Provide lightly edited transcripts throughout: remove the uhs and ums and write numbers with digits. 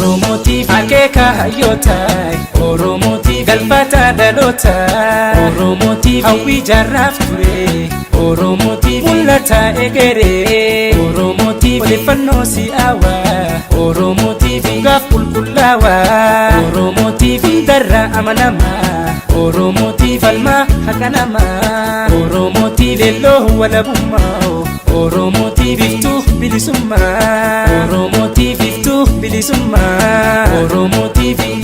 Oromo TV Akeka hayotai Oromo TV Galfata dalota Oromo TV Hawi jarraf ture Oromo TV Mulata egere Oromo TV Olefano si awa Oromo TV Gaf kulkulawa Oromo TV Darra amanama Oromo TV Falma hakanama Oromo TV Lelo wala bumao Oromo TV tu bilisumma Oromo TV tu bilisumma Oromo TV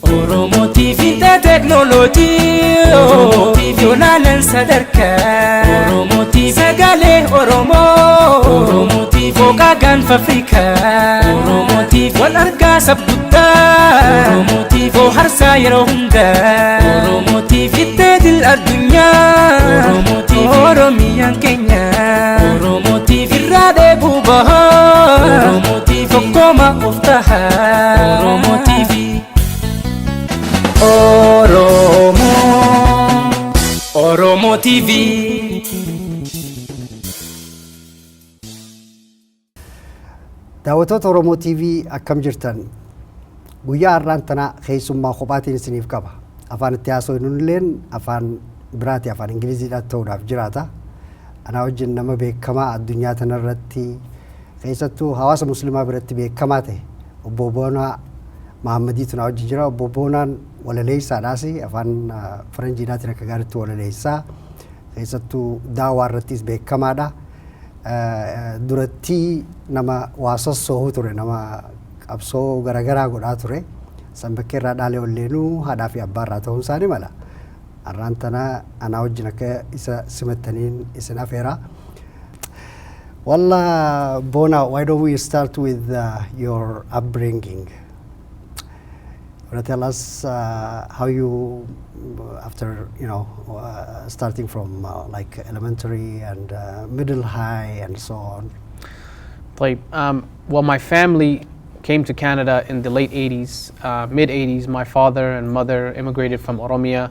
Oromo TV ta technology Oromo TV yonalan sadarka Oromo TV sagale Oromo Oromo TV fokagan Afrika Oromo TV wal arga sabduta Oromo TV harsa yero hunda Oromo TV tadil adunya Oromo TV Oromia Kenya Oromo TV rade bubaha Oromo TV fokoma uftaha Oromo TV Oromo TV daawwattoota Oromo TV akkam jirtan guyyaa har'aan tana keessummaa kophaatiin isiniif qaba afaan itti haasofnu illeen afaan biraati afaan ingiliziidhaan ta'uudhaaf jiraata ana wajjin nama beekamaa addunyaa tanarratti keessattuu hawaasa muslimaa biratti beekamaa ta'e obbo Boonaa Mahammadiitu na wajjin jira obbo Boonaan walaleessaadhaasi afaan faranjiidhaatiin akka gaariitti walaleessaa keessattuu daawaa irrattis beekamaadha duratti nama waasossoo ture nama qabsoo garagaraa godhaa ture sanbakkee irraa dhaalee olleenuu haadhaa fi abbaa irraa ta'uun isaanii mala har'aan tana anaa wajjin akka isa simattaniin isin afeera Wallah Bona, why don't we start with your upbringing? Want to tell us how you, after starting from like elementary and middle high and so on? Well, my family came to Canada in the late 80s, mid 80s. My father and mother immigrated from Oromia.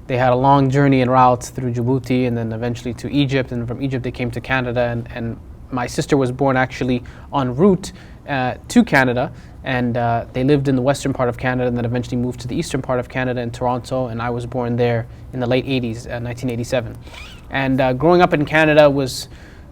They had a long journey and route through Djibouti and then eventually to Egypt. And from Egypt, they came to Canada. And my sister was born actually en route to Canada. And they lived in the western part of Canada and then eventually moved to the eastern part of Canada in Toronto. And I was born there in the late 80s, 1987. And growing up in Canada was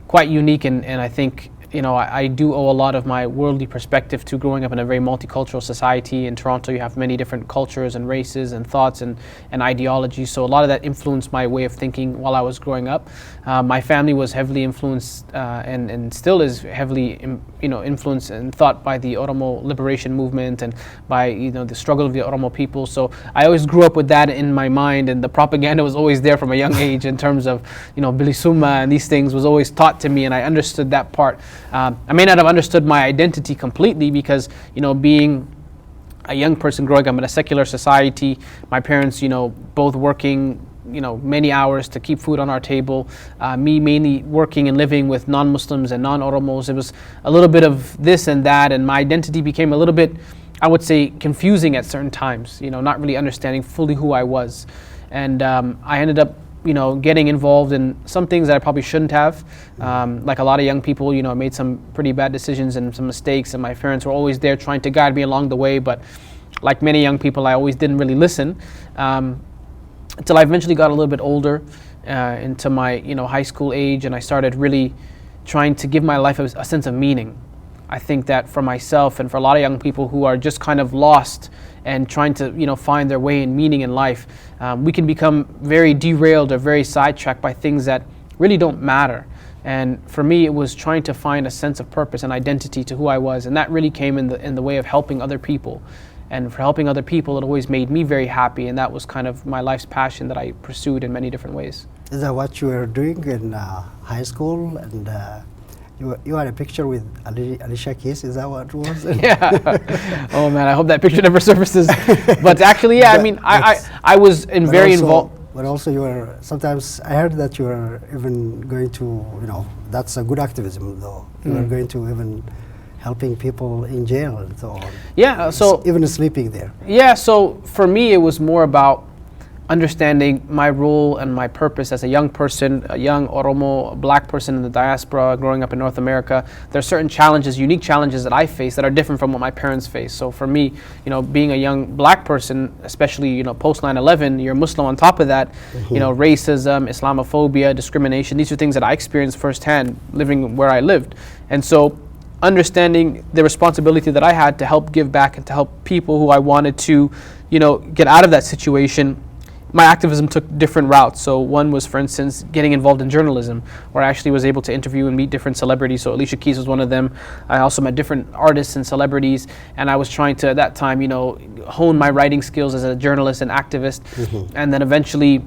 quite unique. And I think, I do owe a lot of my worldly perspective to growing up in a very multicultural society. In Toronto, you have many different cultures and races and thoughts and ideologies. So a lot of that influenced my way of thinking while I was growing up. My family was heavily influenced and still is heavily influenced and thought by the Oromo liberation movement and by the struggle of the Oromo people. So I always grew up with that in my mind, and the propaganda was always there from a young age in terms of Bilisuma and these things was always taught to me, and I understood that part. I may not have understood my identity completely because, being a young person growing up in a secular society, my parents, both working, many hours to keep food on our table, me mainly working and living with non-Muslims and non-Oromos. It was a little bit of this and that, and my identity became a little bit, I would say, confusing at certain times, not really understanding fully who I was. And I ended up getting involved in some things that I probably shouldn't have. Like a lot of young people, I made some pretty bad decisions and some mistakes, and my parents were always there trying to guide me along the way. But like many young people, I always didn't really listen until I eventually got a little bit older, into my high school age, and I started really trying to give my life a sense of meaning. I think that for myself and for a lot of young people who are just kind of lost and trying to find their way and meaning in life, we can become very derailed or very sidetracked by things that really don't matter. And for me, it was trying to find a sense of purpose and identity to who I was, and that really came in the way of helping other people. And for helping other people, it always made me very happy, and that was kind of my life's passion that I pursued in many different ways. Is that what you were doing in high school? And you had a picture with Alicia Keys, is that what it was? Yeah. Oh man, I hope that picture never surfaces. But actually, yeah, I was very involved. But also you were, sometimes I heard that you were even going to, that's a good activism though. You were going to even helping people in jail and so on. Yeah, so even sleeping there. Yeah, so for me it was more about understanding my role and my purpose as a young person, a young Oromo, black person in the diaspora, growing up in North America. There are certain challenges, unique challenges that I face that are different from what my parents face. So for me, being a young black person, especially, post 9/11, you're Muslim on top of that, racism, Islamophobia, discrimination, these are things that I experienced firsthand living where I lived. And so understanding the responsibility that I had to help give back and to help people who I wanted to, get out of that situation, my activism took different routes. So one was, for instance, getting involved in journalism, where I actually was able to interview and meet different celebrities. So Alicia Keys was one of them. I also met different artists and celebrities, and I was trying to, at that time, hone my writing skills as a journalist and activist, and then eventually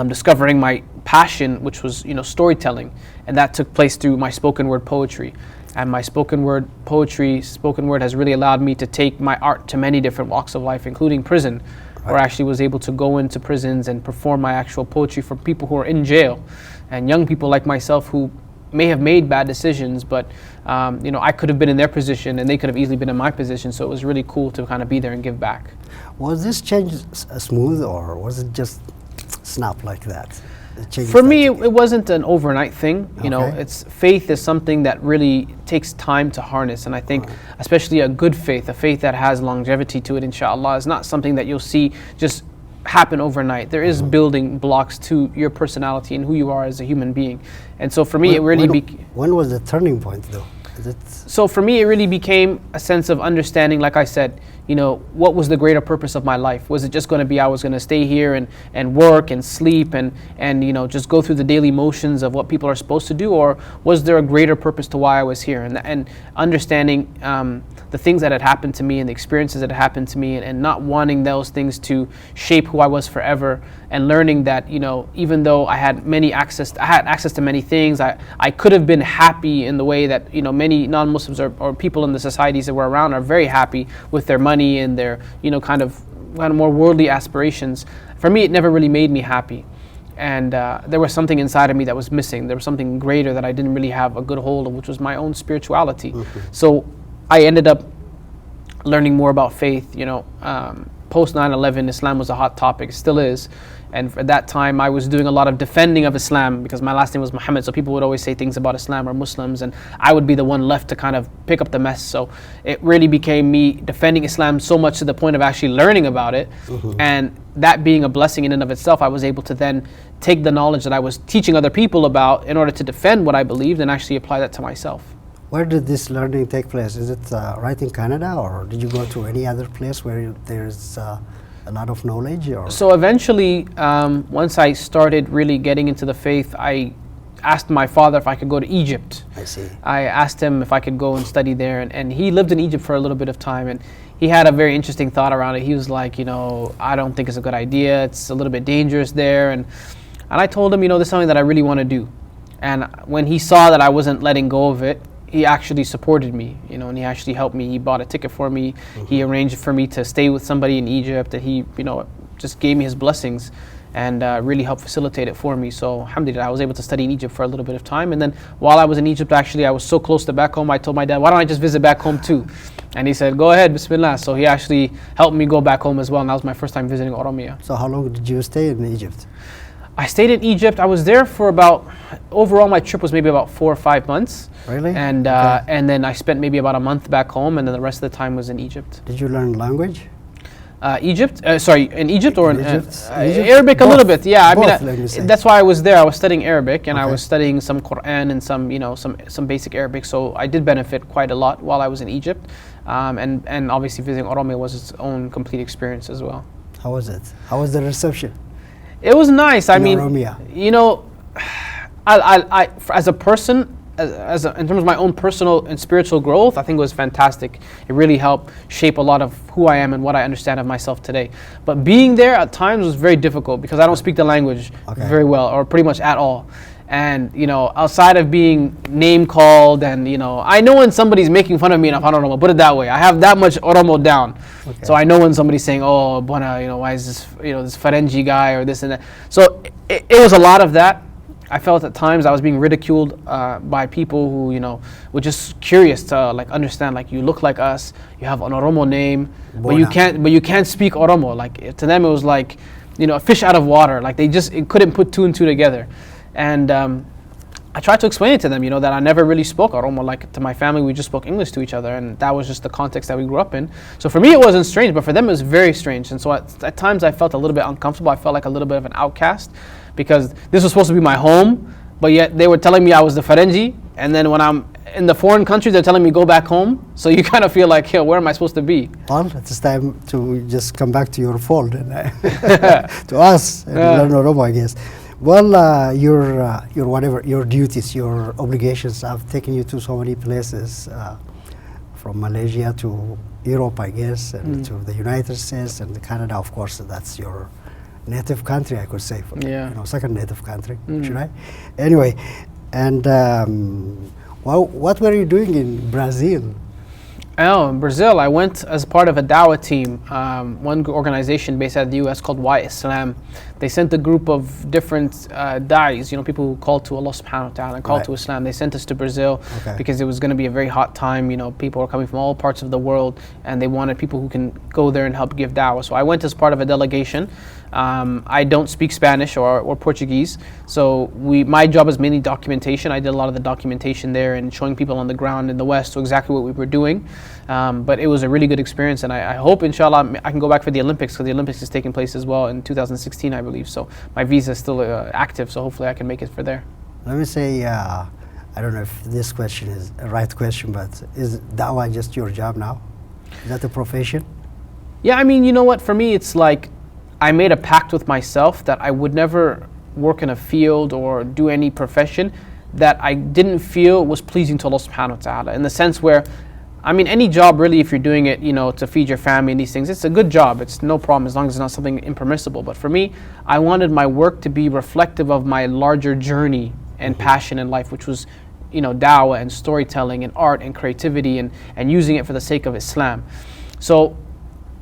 discovering my passion, which was, storytelling, and that took place through my spoken word poetry. And my spoken word has really allowed me to take my art to many different walks of life, including prison, where I actually was able to go into prisons and perform my actual poetry for people who are in jail, and young people like myself who may have made bad decisions, but I could have been in their position and they could have easily been in my position. So it was really cool to kind of be there and give back. Was this change smooth, or was it just snap like that? For me, it wasn't an overnight thing. It's faith is something that really takes time to harness, and I think especially a good faith, a faith that has longevity to it, inshallah, is not something that you'll see just happen overnight. There is building blocks to your personality and who you are as a human being. And so for me, it really when was the turning point, though? So for me, it really became a sense of understanding, like I said, what was the greater purpose of my life? Was it just going to be I was going to stay here and work and sleep and just go through the daily motions of what people are supposed to do? Or was there a greater purpose to why I was here? And understanding the things that had happened to me and the experiences that had happened to me, and not wanting those things to shape who I was forever, and learning that, even though I had access to many things, I could have been happy in the way that, many non-Muslims or people in the societies that we're around are very happy with their money and their, kind of more worldly aspirations. For me, it never really made me happy. And there was something inside of me that was missing. There was something greater that I didn't really have a good hold of, which was my own spirituality. So I ended up learning more about faith. Post 9/11, Islam was a hot topic, it still is. And at that time, I was doing a lot of defending of Islam, because my last name was Muhammad, so people would always say things about Islam or Muslims, and I would be the one left to kind of pick up the mess. So it really became me defending Islam so much to the point of actually learning about it. And that being a blessing in and of itself, I was able to then take the knowledge that I was teaching other people about in order to defend what I believed and actually apply that to myself. Where did this learning take place? Is it right in Canada, or did you go to any other place where there's a lot of knowledge? Or? So eventually, once I started really getting into the faith, I asked my father if I could go to Egypt. I see. I asked him if I could go and study there, and he lived in Egypt for a little bit of time, and he had a very interesting thought around it. He was like, I don't think it's a good idea. It's a little bit dangerous there, and I told him, this is something that I really want to do. And when he saw that I wasn't letting go of it, he actually supported me, and he actually helped me. He bought a ticket for me. He arranged for me to stay with somebody in Egypt, and he, just gave me his blessings and really helped facilitate it for me. So alhamdulillah, I was able to study in Egypt for a little bit of time. And then while I was in Egypt, actually, I was so close to back home, I told my dad, why don't I just visit back home too? And he said, go ahead, bismillah. So he actually helped me go back home as well, and that was my first time visiting Oromia. So how long did you stay in Egypt? I stayed in Egypt. I was there for overall my trip was maybe about 4 or 5 months. Really? And and then I spent maybe about a month back home, and then the rest of the time was in Egypt. Did you learn language? In Egypt or in Egypt? Arabic? Both. A little bit, yeah. Both, That's why I was there. I was studying Arabic, and I was studying some Quran and some basic Arabic. So I did benefit quite a lot while I was in Egypt, and obviously visiting Oromia was its own complete experience as well. How was it? How was the reception? It was nice. I mean, Oromia. I as a person, in terms of my own personal and spiritual growth, I think it was fantastic. It really helped shape a lot of who I am and what I understand of myself today. But being there at times was very difficult because I don't speak the language very well, or pretty much at all. And outside of being name called, and I know when somebody's making fun of me enough, I don't know, put it that way. I have that much Oromo down, so I know when somebody's saying, "Oh, Bona, why is this, this Farenji guy or this and that." So it was a lot of that. I felt at times I was being ridiculed by people who were just curious to understand, you look like us, you have an Oromo name, but you can't speak Oromo. To them it was like, a fish out of water. Like it couldn't put two and two together. And I tried to explain it to them, that I never really spoke Oromo. Like to my family, we just spoke English to each other, and that was just the context that we grew up in. So for me, it wasn't strange, but for them, it was very strange. And so at times, I felt a little bit uncomfortable. I felt like a little bit of an outcast, because this was supposed to be my home, but yet they were telling me I was the Faranji, and then when I'm in the foreign country, they're telling me go back home. So you kind of feel like, where am I supposed to be? Well, it's time to just come back to your fold and to us and learn Oromo, I guess. Well, your duties, your obligations have taken you to so many places, from Malaysia to Europe, I guess, and to the United States and Canada, of course. That's your native country, I could say. Second native country, should I? Anyway, and what were you doing in Brazil? Oh, in Brazil, I went as part of a dawah team, one organization based out of the U.S. called Why Islam. They sent a group of different da'is, people who called to Allah subhanahu wa ta'ala and called to Islam. They sent us to Brazil because it was going to be a very hot time. People were coming from all parts of the world, and they wanted people who can go there and help give dawah. So I went as part of a delegation. I don't speak Spanish or Portuguese, so my job is mainly documentation. I did a lot of the documentation there and showing people on the ground in the West exactly what we were doing. But it was a really good experience, and I hope, inshallah, I can go back for the Olympics, because the Olympics is taking place as well in 2016, I believe. So my visa is still active, so hopefully I can make it for there. Let me say, I don't know if this question is a right question, but is dawah just your job now? Is that a profession? Yeah, I mean, you know what? For me, it's like I made a pact with myself that I would never work in a field or do any profession that I didn't feel was pleasing to Allah subhanahu wa ta'ala, in the sense where, I mean, any job really, if you're doing it, to feed your family and these things, it's a good job. It's no problem as long as it's not something impermissible. But for me, I wanted my work to be reflective of my larger journey and passion in life, which was, dawah and storytelling and art and creativity and using it for the sake of Islam. So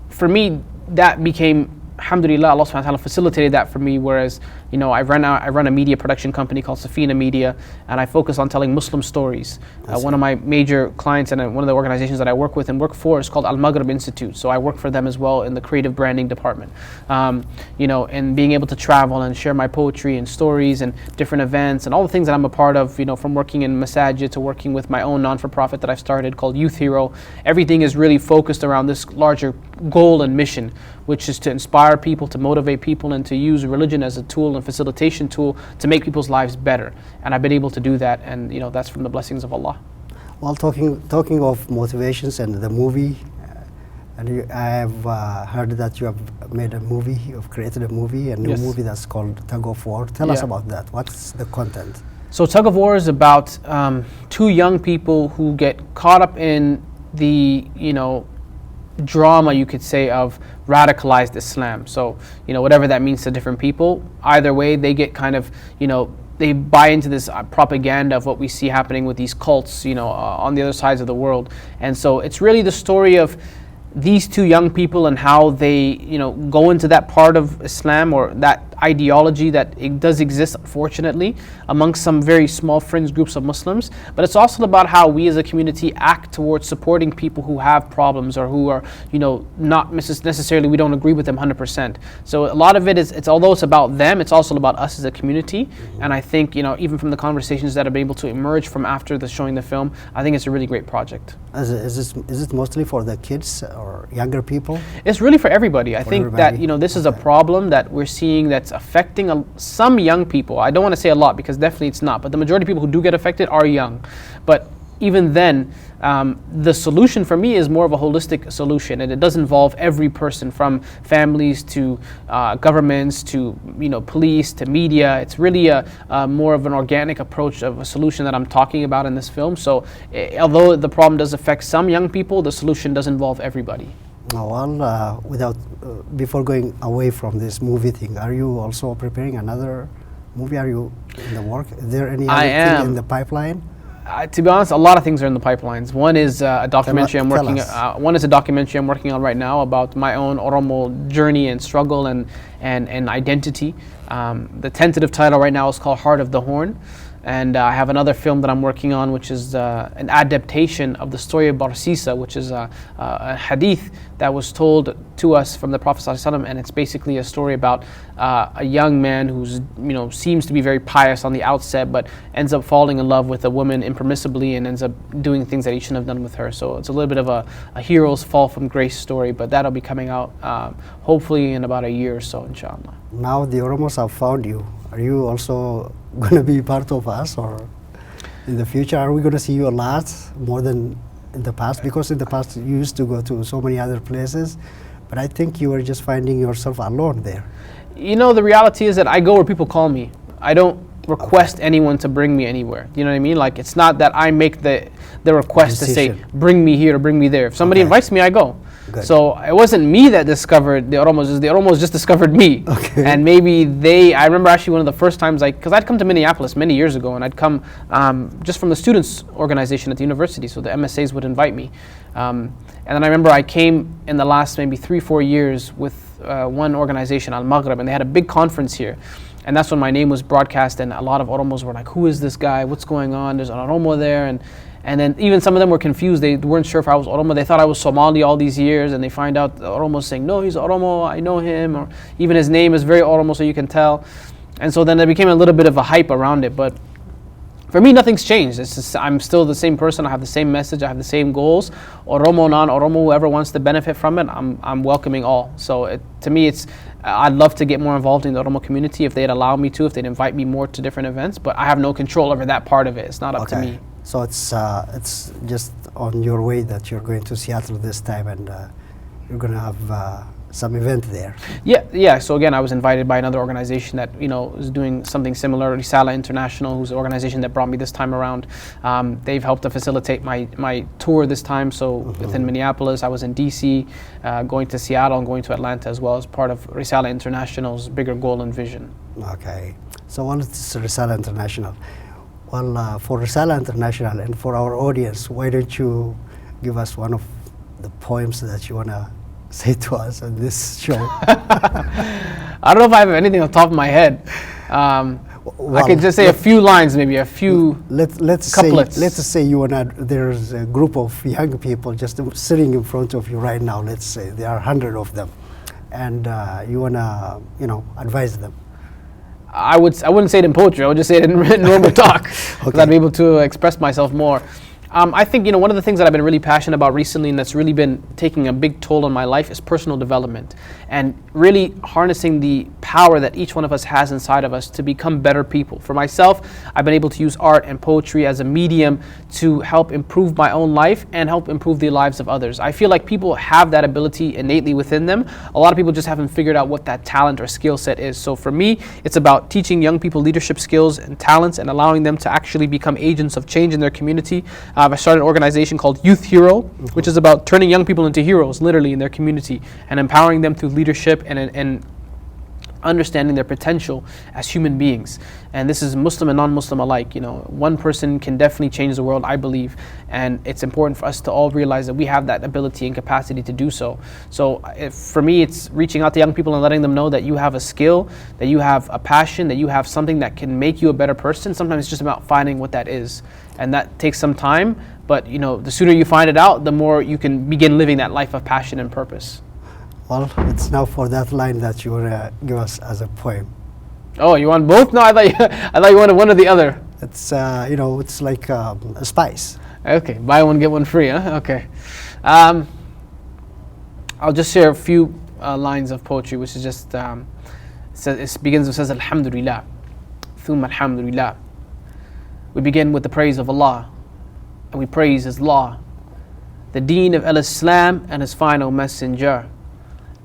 for me, that became, alhamdulillah, Allah subhanahu wa ta'ala facilitated that for me, whereas, I run a media production company called Safina Media, and I focus on telling Muslim stories. One of my major clients and one of the organizations that I work with and work for is called Al-Maghrib Institute, so I work for them as well in the creative branding department. And being able to travel and share my poetry and stories and different events and all the things that I'm a part of, from working in masajid to working with my own non-for-profit that I've started called Youth Hero. Everything is really focused around this larger goal and mission, which is to inspire people, to motivate people, and to use religion as a tool and facilitation tool to make people's lives better. And I've been able to do that, and that's from the blessings of Allah. Well, talking of motivations and the movie, I have heard that you have made a movie, you've created a movie, a new movie that's called Tug of War. Tell us about that. What's the content? So Tug of War is about two young people who get caught up in the, drama, you could say, of radicalized Islam. So, whatever that means to different people, either way, they get kind of, they buy into this propaganda of what we see happening with these cults, on the other sides of the world. And so it's really the story of these two young people and how they, go into that part of Islam or that ideology that it does exist, unfortunately, amongst some very small fringe groups of Muslims. But it's also about how we as a community act towards supporting people who have problems or who are, not necessarily, we don't agree with them 100%. So a lot of it is, although it's about them, it's also about us as a community. And I think, even from the conversations that have been able to emerge from after showing the film, I think it's a really great project. Is it mostly for the kids or younger people? It's really for everybody. I think that, this is a problem that we're seeing that's affecting some young people. I don't want to say a lot, because definitely it's not, but the majority of people who do get affected are young. But even then, the solution for me is more of a holistic solution, and it does involve every person, from families to governments to police to media. It's really a more of an organic approach of a solution that I'm talking about in this film. So although the problem does affect some young people, the solution does involve everybody. Well, before going away from this movie thing, are you also preparing another movie? Are you in the work? Is there any other thing in the pipeline? To be honest, a lot of things are in the pipelines. One is a documentary I'm working. One is a documentary I'm working on right now about my own Oromo journey and struggle and identity. The tentative title right now is called Heart of the Horn. And I have another film that I'm working on, which is an adaptation of the story of Barsisa, which is a hadith that was told to us from the Prophet ﷺ, and it's basically a story about a young man who's seems to be very pious on the outset, but ends up falling in love with a woman impermissibly and ends up doing things that he shouldn't have done with her. So it's a little bit of a hero's fall from grace story, but that'll be coming out hopefully in about a year or so, inshallah. Now the Oromos have found you. Are you also going to be part of us, or in the future are we going to see you a lot more than in the past? Because in the past you used to go to so many other places, but I think you were just finding yourself alone there. The reality is that I go where people call me. I don't request anyone to bring me anywhere. You know what I mean? Like, it's not that I make the request Decision. to say bring me here or bring me there. If somebody invites me, I go. Good. So it wasn't me that discovered the Oromos. The Oromos just discovered me. Okay. And maybe I remember actually one of the first times, because I'd come to Minneapolis many years ago, and I'd come just from the students' organization at the university, so the MSAs would invite me. And then I remember I came in the last maybe 3-4 years with one organization, Al-Maghrib, and they had a big conference here. And that's when my name was broadcast, and a lot of Oromos were like, who is this guy? What's going on? There's an Oromo there. And then even some of them were confused. They weren't sure if I was Oromo. They thought I was Somali all these years, and they find out the Oromo saying, no, he's Oromo, I know him, or even his name is very Oromo, so you can tell. And so then there became a little bit of a hype around it. But for me, nothing's changed. It's just, I'm still the same person. I have the same message. I have the same goals. Oromo, non-Oromo, whoever wants to benefit from it, I'm welcoming all. So to me, I'd love to get more involved in the Oromo community if they'd allow me to, if they'd invite me more to different events. But I have no control over that part of it. It's not up to me. So it's just on your way that you're going to Seattle this time, and you're going to have some event there. Yeah. So again, I was invited by another organization that is doing something similar, Risala International, who's the organization that brought me this time around. They've helped to facilitate my tour this time. So within Minneapolis, I was in DC, going to Seattle and going to Atlanta as well as part of Risala International's bigger goal and vision. Okay. So what is Risala International? Well, for Risala International and for our audience, why don't you give us one of the poems that you want to say to us on this show? I don't know if I have anything on top of my head. Well, I could just say a few lines, maybe a few couplets. Let's say there's a group of young people just sitting in front of you right now. Let's say there are 100 of them, and you want to advise them. I wouldn't say it in poetry. I would just say it in normal talk, because I'd be able to express myself more. I think one of the things that I've been really passionate about recently, and that's really been taking a big toll on my life, is personal development, and really harnessing the power that each one of us has inside of us to become better people. For myself, I've been able to use art and poetry as a medium to help improve my own life and help improve the lives of others. I feel like people have that ability innately within them. A lot of people just haven't figured out what that talent or skill set is. So for me, it's about teaching young people leadership skills and talents and allowing them to actually become agents of change in their community. I started an organization called Youth Hero, which is about turning young people into heroes, literally, in their community, and empowering them through leadership and understanding their potential as human beings. And this is Muslim and non-Muslim alike. One person can definitely change the world, I believe, and it's important for us to all realize that we have that ability and capacity to do so. So for me, it's reaching out to young people and letting them know that you have a skill, that you have a passion, that you have something that can make you a better person. Sometimes it's just about finding what that is, and that takes some time, but the sooner you find it out, the more you can begin living that life of passion and purpose. Well, it's now for that line that you want to give us as a poem. Oh, you want both? No, I thought you wanted one or the other. It's it's like a spice. Okay, buy one get one free, huh? Okay. I'll just share a few lines of poetry, which is just it begins with says Alhamdulillah, thumma Alhamdulillah. We begin with the praise of Allah, and we praise His law, the Deen of Al-Islam and His final messenger,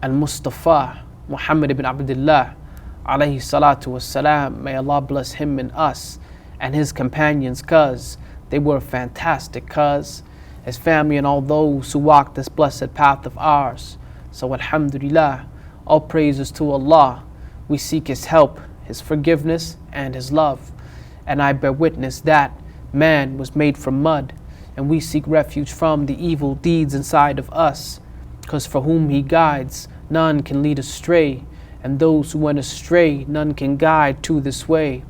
Al-Mustafa Muhammad ibn Abdullah, alayhi salatu wassalam. May Allah bless him and us and his companions, cause they were fantastic, cause his family and all those who walk this blessed path of ours. So Alhamdulillah, all praises to Allah. We seek His help, His forgiveness and His love. And I bear witness that man was made from mud, and we seek refuge from the evil deeds inside of us. Cause for whom He guides, none can lead astray, and those who went astray, none can guide to this way.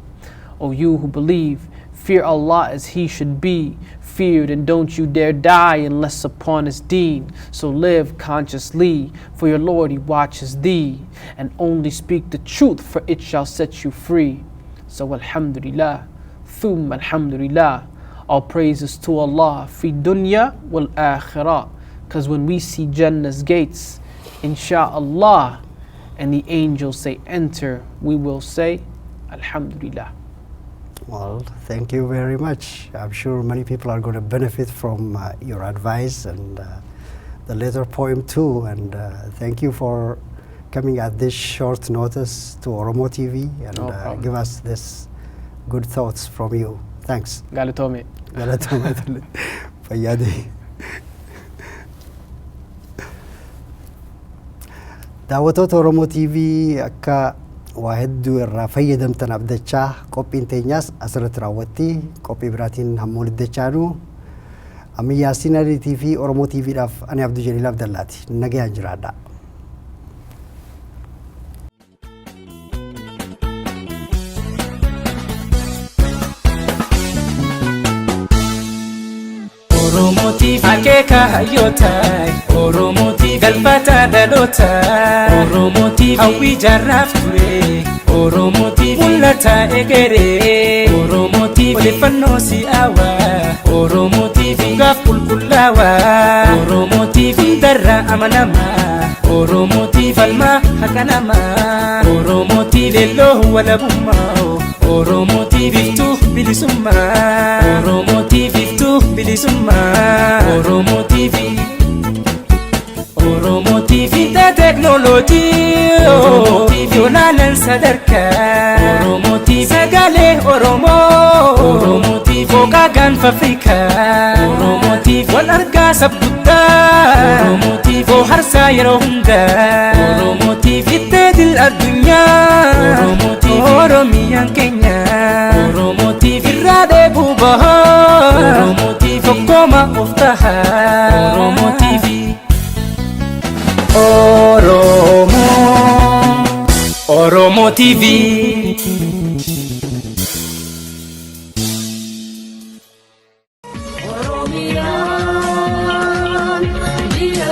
O you who believe, Fear Allah as He should be feared, and don't you dare die unless upon His deen. So live consciously, for your Lord He watches thee, and only speak the truth, for it shall set you free. So alhamdulillah, thumma alhamdulillah, all praises to Allah, fi dunya wal akhirah. Cause when we see Jannah's gates, insha'Allah, and the angels say enter, we will say alhamdulillah. Well, thank you very much. I'm sure many people are going to benefit from your advice and the later poem too. And thank you for coming at this short notice to Oromo TV and give us this good thoughts from you. Thanks. Galatome. Galatome. Fayyadi. daawwattoota Oromo TV akka waa hedduu irraa fayyadamtan abdachaa qophiin teenyaas asirratti raawwatti qophii biraatiin hamma walitti deebinu ammayyaa siinariitii fi Oromo TVdhaaf ani Abduu Jaliil Abdallaati nagayaan jiraadha. Oromo TV akeka hayotai Oromo TV galbata dalota Oromo TV hawi jarraf ture Oromo TV mulata egere Oromo TV odeeffannoo si'awa Oromo TV gaaf qulqullaawa Oromo TV darra amanama Oromo TV falma hakanama Oromo TV leelloo walabummaa Oromo TV tu bilisumma Oromo TV tu bilisumma Oromo TV Oromo TV ta technology Oromo TV yonalan sadarka Oromo TV sagale Oromo Oromo TV fokagan fafrika Oromo TV wal arga sabutta Oromo TV harsa yero hunda Oromo TV tadil adunya Oromo TV Oromia Kenya Oromo TV rade bubaha Oromo TV kokoma uftaha Oromo TV Oromo TV Oromia, dia